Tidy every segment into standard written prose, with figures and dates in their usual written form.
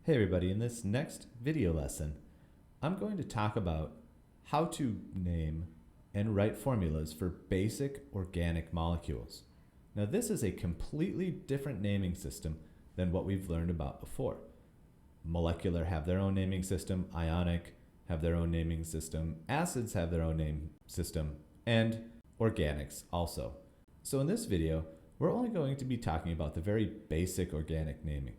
Hey everybody, in this next video lesson, I'm going to talk about how to name and write formulas for basic organic molecules. Now this is a completely different naming system than what we've learned about before. Molecular have their own naming system, ionic have their own naming system, acids have their own name system, and organics also. So in this video, we're only going to be talking about the very basic organic naming.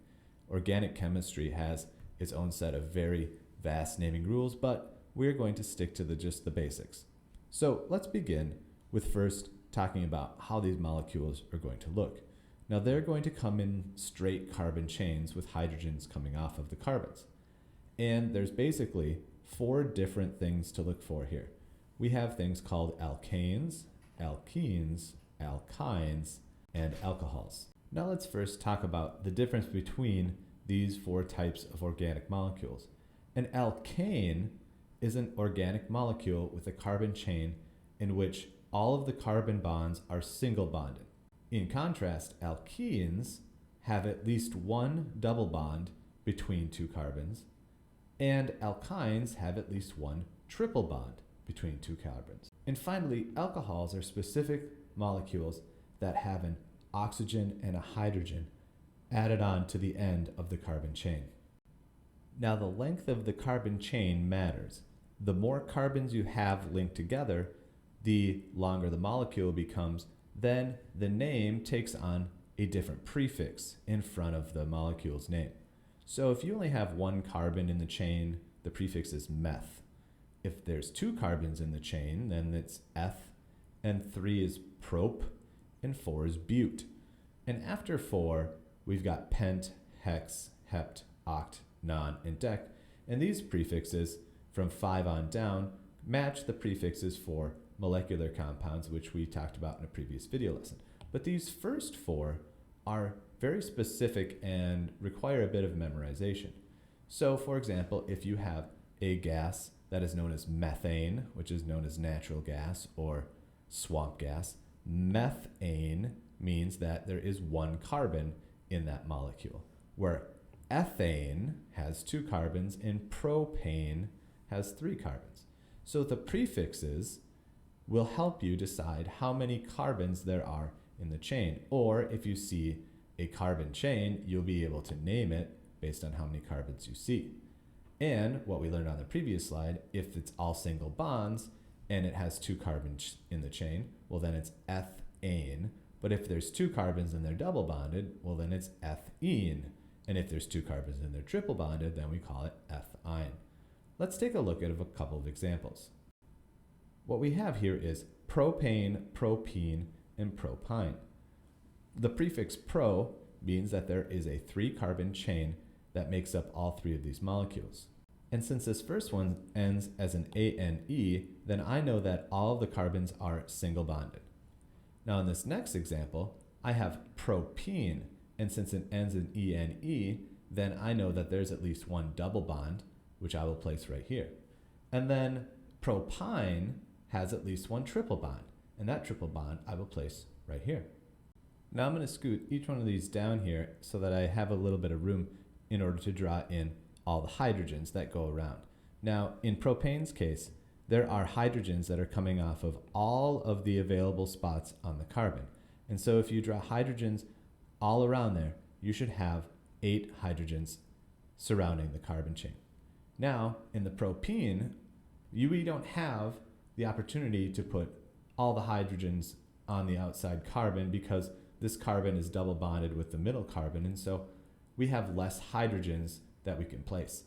Organic chemistry has its own set of very vast naming rules, but we're going to stick to just the basics. So let's begin with first talking about how these molecules are going to look. Now they're going to come in straight carbon chains with hydrogens coming off of the carbons. And there's basically four different things to look for here. We have things called alkanes, alkenes, alkynes, and alcohols. Now let's first talk about the difference between these four types of organic molecules. An alkane is an organic molecule with a carbon chain in which all of the carbon bonds are single bonded. In contrast, alkenes have at least one double bond between two carbons, and alkynes have at least one triple bond between two carbons. And finally, alcohols are specific molecules that have an oxygen and a hydrogen added on to the end of the carbon chain. Now the length of the carbon chain matters. The more carbons you have linked together, the longer the molecule becomes, then the name takes on a different prefix in front of the molecule's name. So if you only have one carbon in the chain, the prefix is meth. If there's two carbons in the chain, then it's eth, and 3 is prop, and 4 is bute. And after 4, we've got pent, hex, hept, oct, non, and dec. And these prefixes from 5 on down match the prefixes for molecular compounds, which we talked about in a previous video lesson. But these first 4 are very specific and require a bit of memorization. So for example, if you have a gas that is known as methane, which is known as natural gas or swamp gas, methane means that there is one carbon in that molecule, where ethane has 2 carbons and propane has 3 carbons. So the prefixes will help you decide how many carbons there are in the chain, or if you see a carbon chain, you'll be able to name it based on how many carbons you see. And what we learned on the previous slide, if it's all single bonds and it has 2 carbons in the chain, well then it's ethane. But if there's 2 carbons and they're double bonded, well then it's ethene. And if there's 2 carbons and they're triple bonded, then we call it ethyne. Let's take a look at a couple of examples. What we have here is propane, propene, and propyne. The prefix pro means that there is a 3 carbon chain that makes up all 3 of these molecules. And since this first one ends as an ane, then I know that all of the carbons are single bonded. Now in this next example, I have propene, and since it ends in ene, then I know that there's at least one double bond, which I will place right here. And then propyne has at least one triple bond, and that triple bond I will place right here. Now I'm going to scoot each one of these down here so that I have a little bit of room in order to draw in all the hydrogens that go around. Now in propane's case, there are hydrogens that are coming off of all of the available spots on the carbon. And so if you draw hydrogens all around there, you should have 8 hydrogens surrounding the carbon chain. Now in the propene, we don't have the opportunity to put all the hydrogens on the outside carbon because this carbon is double bonded with the middle carbon, and so we have less hydrogens that we can place.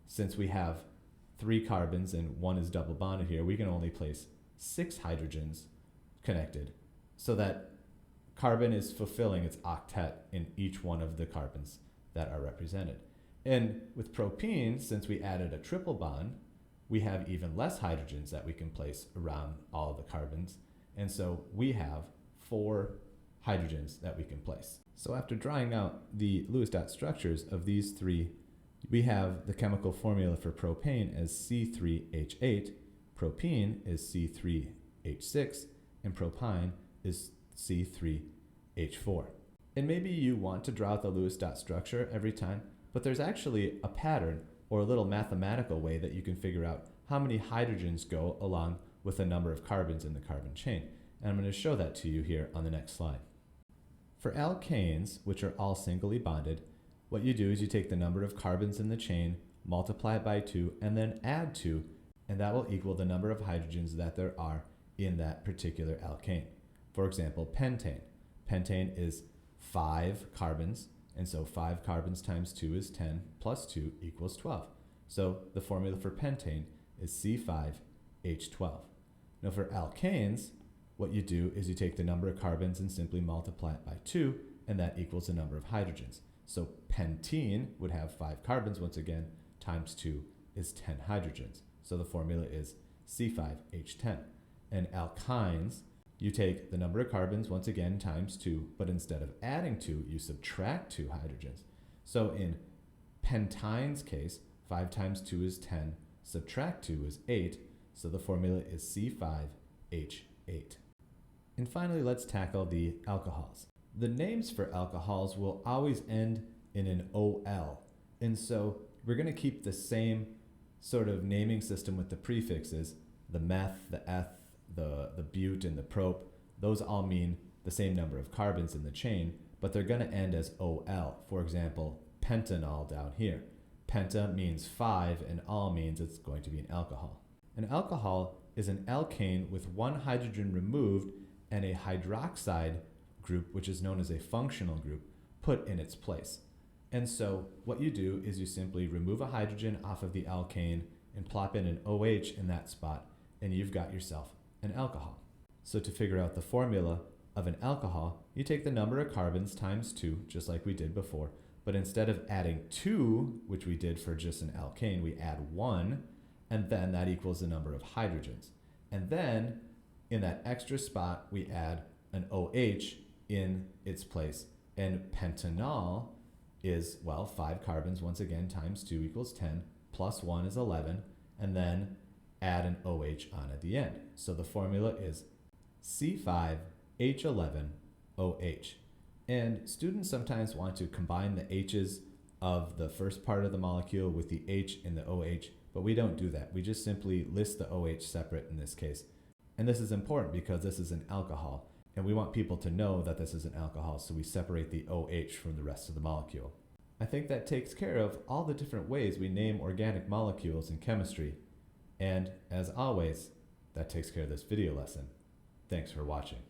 Since we have 3 carbons and 1 is double bonded here, we can only place 6 hydrogens connected so that carbon is fulfilling its octet in each one of the carbons that are represented. And with propene, since we added a triple bond, we have even less hydrogens that we can place around all of the carbons, and so we have 4 hydrogens that we can place. So after drawing out the Lewis dot structures of these 3, we have the chemical formula for propane as C3H8, propene is C3H6, and propyne is C3H4. And maybe you want to draw out the Lewis dot structure every time. but there's actually a pattern or a little mathematical way that you can figure out how many hydrogens go along with the number of carbons in the carbon chain. And I'm going to show that to you here on the next slide. For alkanes, which are all singly bonded, what you do is you take the number of carbons in the chain, multiply it by 2, and then add 2, and that will equal the number of hydrogens that there are in that particular alkane. For example, pentane. Pentane is 5 carbons, and so 5 carbons times 2 is 10, plus 2 equals 12. So the formula for pentane is C5H12. Now for alkanes, what you do is you take the number of carbons and simply multiply it by 2, and that equals the number of hydrogens. So pentene would have 5 carbons, once again, times 2 is 10 hydrogens. So the formula is C5H10. And alkynes, you take the number of carbons, once again, times 2, but instead of adding 2, you subtract 2 hydrogens. So in pentine's case, 5 times 2 is 10, subtract 2 is 8, so the formula is C5H8. And finally, let's tackle the alcohols. The names for alcohols will always end in an OL, and so we're going to keep the same sort of naming system with the prefixes. The meth, the eth, the bute, and the prop, those all mean the same number of carbons in the chain, but they're going to end as OL. For example, pentanol down here. Penta means 5, and ol means it's going to be an alcohol. An alcohol is an alkane with one hydrogen removed and a hydroxide group, which is known as a functional group, put in its place. And so what you do is you simply remove a hydrogen off of the alkane and plop in an OH in that spot, and you've got yourself an alcohol. So to figure out the formula of an alcohol, you take the number of carbons times 2, just like we did before, but instead of adding 2, which we did for just an alkane, we add 1, and then that equals the number of hydrogens. And then in that extra spot, we add an OH in its place. And pentanol is, well, 5 carbons, once again, times 2 equals 10, plus 1 is 11, and then add an OH on at the end. So the formula is C5H11OH. And students sometimes want to combine the H's of the first part of the molecule with the H in the OH, but we don't do that. We just simply list the OH separate in this case. And this is important because this is an alcohol, and we want people to know that this is an alcohol, so we separate the OH from the rest of the molecule. I think that takes care of all the different ways we name organic molecules in chemistry. And as always, that takes care of this video lesson. Thanks for watching.